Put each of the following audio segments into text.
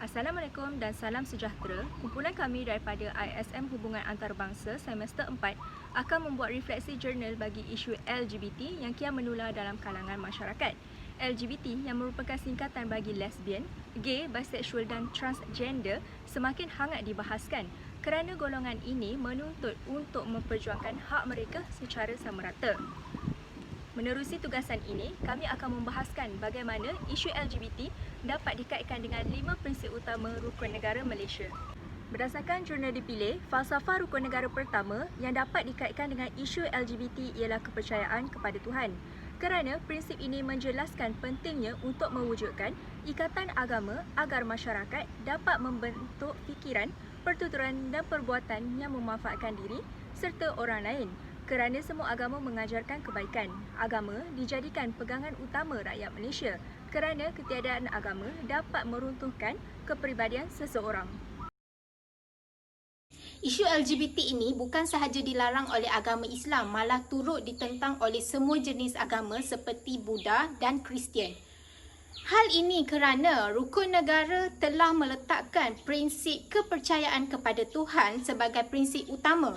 Assalamualaikum dan salam sejahtera. Kumpulan kami daripada ISM Hubungan Antarabangsa semester 4 akan membuat refleksi jurnal bagi isu LGBT yang kian menular dalam kalangan masyarakat. LGBT yang merupakan singkatan bagi lesbian, gay, bisexual dan transgender semakin hangat dibahaskan kerana golongan ini menuntut untuk memperjuangkan hak mereka secara sama rata. Menerusi tugasan ini, kami akan membahaskan bagaimana isu LGBT dapat dikaitkan dengan 5 prinsip utama rukun negara Malaysia. Berdasarkan jurnal dipilih, falsafah rukun negara pertama yang dapat dikaitkan dengan isu LGBT ialah kepercayaan kepada Tuhan. Kerana prinsip ini menjelaskan pentingnya untuk mewujudkan ikatan agama agar masyarakat dapat membentuk fikiran, pertuturan dan perbuatan yang memanfaatkan diri serta orang lain. Kerana semua agama mengajarkan kebaikan, agama dijadikan pegangan utama rakyat Malaysia kerana ketiadaan agama dapat meruntuhkan kepribadian seseorang. Isu LGBT ini bukan sahaja dilarang oleh agama Islam, malah turut ditentang oleh semua jenis agama seperti Buddha dan Kristian. Hal ini kerana rukun negara telah meletakkan prinsip kepercayaan kepada Tuhan sebagai prinsip utama.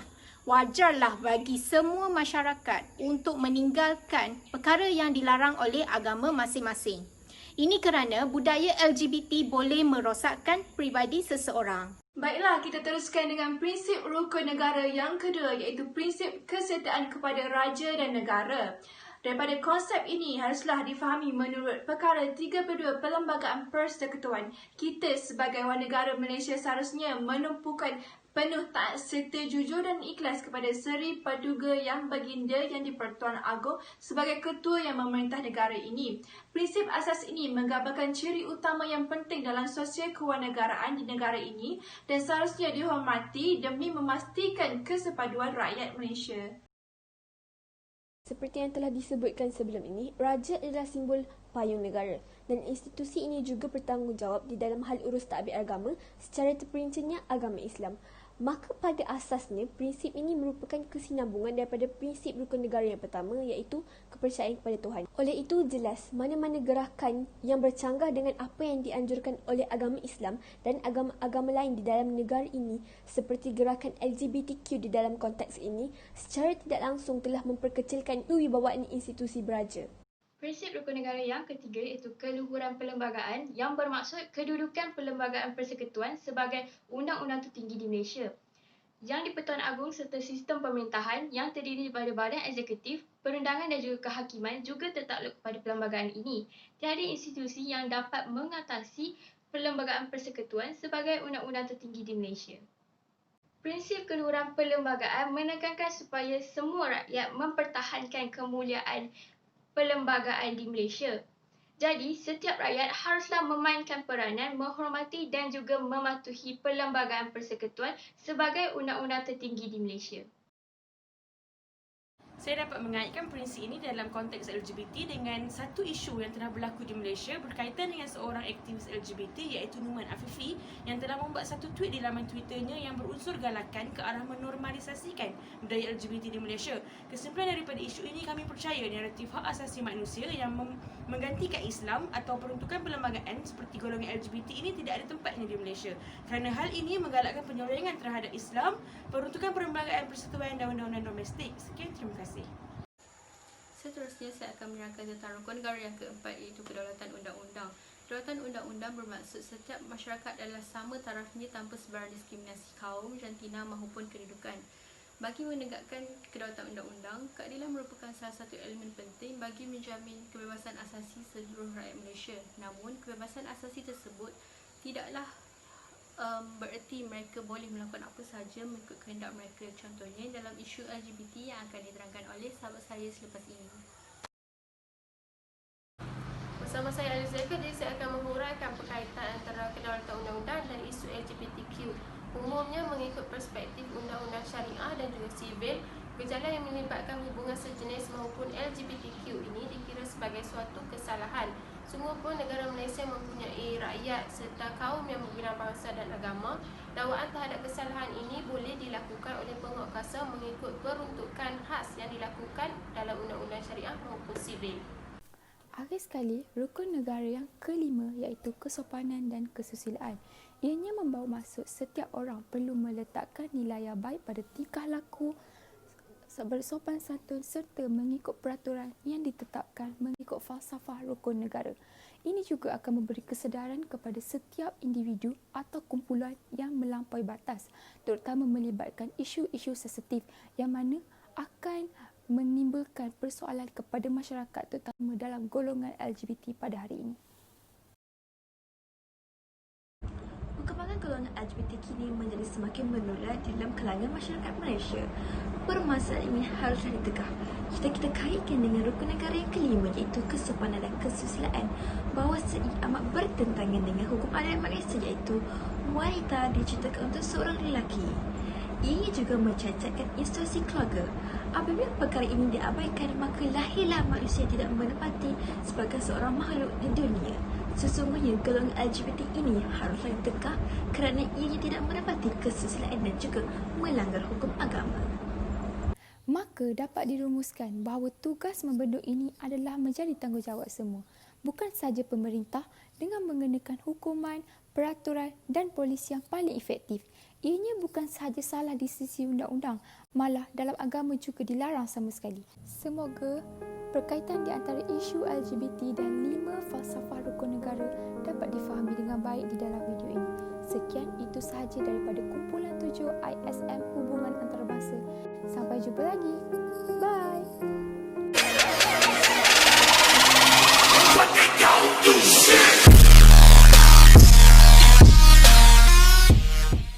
Wajarlah bagi semua masyarakat untuk meninggalkan perkara yang dilarang oleh agama masing-masing. Ini kerana budaya LGBT boleh merosakkan pribadi seseorang. Baiklah, kita teruskan dengan prinsip rukun negara yang kedua, iaitu prinsip kesetiaan kepada raja dan negara. Daripada konsep ini haruslah difahami menurut perkara 32 Perlembagaan Persekutuan, kita sebagai warga negara Malaysia seharusnya menumpukan penuh taat serta jujur dan ikhlas kepada Seri Paduka Yang Baginda Yang di-Pertuan Agong sebagai ketua yang memerintah negara ini. Prinsip asas ini menggambarkan ciri utama yang penting dalam sosial kewarganegaraan di negara ini dan seharusnya dihormati demi memastikan kesepaduan rakyat Malaysia. Seperti yang telah disebutkan sebelum ini, raja adalah simbol payung negara dan institusi ini juga bertanggungjawab di dalam hal urus tadbir agama, secara terperincinya agama Islam. Maka pada asasnya, prinsip ini merupakan kesinambungan daripada prinsip rukun negara yang pertama, iaitu kepercayaan kepada Tuhan. Oleh itu, jelas mana-mana gerakan yang bercanggah dengan apa yang dianjurkan oleh agama Islam dan agama-agama lain di dalam negara ini, seperti gerakan LGBTQ di dalam konteks ini, secara tidak langsung telah memperkecilkan kewibawaan institusi beraja. Prinsip rukun negara yang ketiga iaitu keluhuran perlembagaan yang bermaksud kedudukan Perlembagaan Persekutuan sebagai undang-undang tertinggi di Malaysia. Yang di-Pertuan Agong serta sistem pemerintahan yang terdiri daripada badan eksekutif, perundangan dan juga kehakiman juga tertakluk kepada perlembagaan ini. Tiada institusi yang dapat mengatasi Perlembagaan Persekutuan sebagai undang-undang tertinggi di Malaysia. Prinsip keluhuran perlembagaan menekankan supaya semua rakyat mempertahankan kemuliaan perlembagaan di Malaysia. Jadi, setiap rakyat haruslah memainkan peranan menghormati dan juga mematuhi Perlembagaan Persekutuan sebagai undang-undang tertinggi di Malaysia. Saya dapat mengaitkan prinsip ini dalam konteks LGBT dengan satu isu yang tengah berlaku di Malaysia berkaitan dengan seorang aktivis LGBT iaitu Numan Afifi yang telah membuat satu tweet di laman Twitternya yang berunsur galakan ke arah menormalisasikan budaya LGBT di Malaysia. Kesimpulan daripada isu ini, kami percaya naratif hak asasi manusia yang menggantikan Islam atau peruntukan perlembagaan seperti golongan LGBT ini tidak ada tempatnya di Malaysia. Kerana hal ini menggalakkan penyorengan terhadap Islam, peruntukan perlembagaan persekutuan dan undang-undang domestik. Sekian, terima kasih. Seterusnya, saya akan menerangkan tentang rukun negara yang keempat, iaitu kedaulatan undang-undang. Kedaulatan undang-undang bermaksud setiap masyarakat adalah sama tarafnya tanpa sebarang diskriminasi kaum, jantina maupun kedudukan. Bagi menegakkan kedaulatan undang-undang, keadilan merupakan salah satu elemen penting bagi menjamin kebebasan asasi seluruh rakyat Malaysia. Namun, kebebasan asasi tersebut tidaklah bererti mereka boleh melakukan apa sahaja mengikut kehendak mereka. Contohnya dalam isu LGBT yang akan diterangkan oleh sahabat saya selepas ini. Bersama saya Alizeka, jadi saya akan menguraikan perkaitan antara kedaulatan undang-undang dan isu LGBTQ. Umumnya mengikut perspektif undang-undang syariah dan juga sivil, gejala yang melibatkan hubungan sejenis maupun LGBTQ ini dikira sebagai suatu kesalahan. Sungguh pun negara Malaysia mempunyai rakyat serta kaum yang berbeza bangsa dan agama. Dakwaan terhadap kesalahan ini boleh dilakukan oleh penguat kuasa mengikut peruntukan khas yang dilakukan dalam undang-undang syariah maupun sivil. Akhir sekali, rukun negara yang kelima iaitu kesopanan dan kesusilaan. Ianya membawa maksud setiap orang perlu meletakkan nilai yang baik pada tingkah laku, bersopan santun serta mengikut peraturan yang ditetapkan mengikut falsafah rukun negara. Ini juga akan memberi kesedaran kepada setiap individu atau kumpulan yang melampaui batas, terutama melibatkan isu-isu sensitif yang mana akan menimbulkan persoalan kepada masyarakat terutama dalam golongan LGBT pada hari ini. Perkembangan golongan LGBT kini menjadi semakin menular di dalam kalangan masyarakat Malaysia. Permasalahan ini haruslah ditegah. Jika kita kaitkan dengan rukun negara yang kelima iaitu kesopanan dan kesusilaan, bahawa ia amat bertentangan dengan hukum adat Malaysia iaitu wanita diciptakan untuk seorang lelaki. Ia juga mencacatkan institusi keluarga. Apabila perkara ini diabaikan, maka lahirlah manusia tidak menepati sebagai seorang makhluk di dunia. Sesungguhnya golongan LGBT ini haruslah ditegah kerana ianya tidak menepati kesusilaan dan juga melanggar hukum agama. Maka dapat dirumuskan bahawa tugas membentuk ini adalah menjadi tanggungjawab semua, bukan sahaja pemerintah dengan mengenakan hukuman, peraturan dan polisi yang paling efektif. Ianya bukan sahaja salah di sisi undang-undang, malah dalam agama juga dilarang sama sekali. Semoga berkaitan di antara isu LGBT dan 5 falsafah rukun negara dapat difahami dengan baik di dalam video ini. Sekian, itu sahaja daripada kumpulan 7 ISM Hubungan Antarabangsa. Sampai jumpa lagi.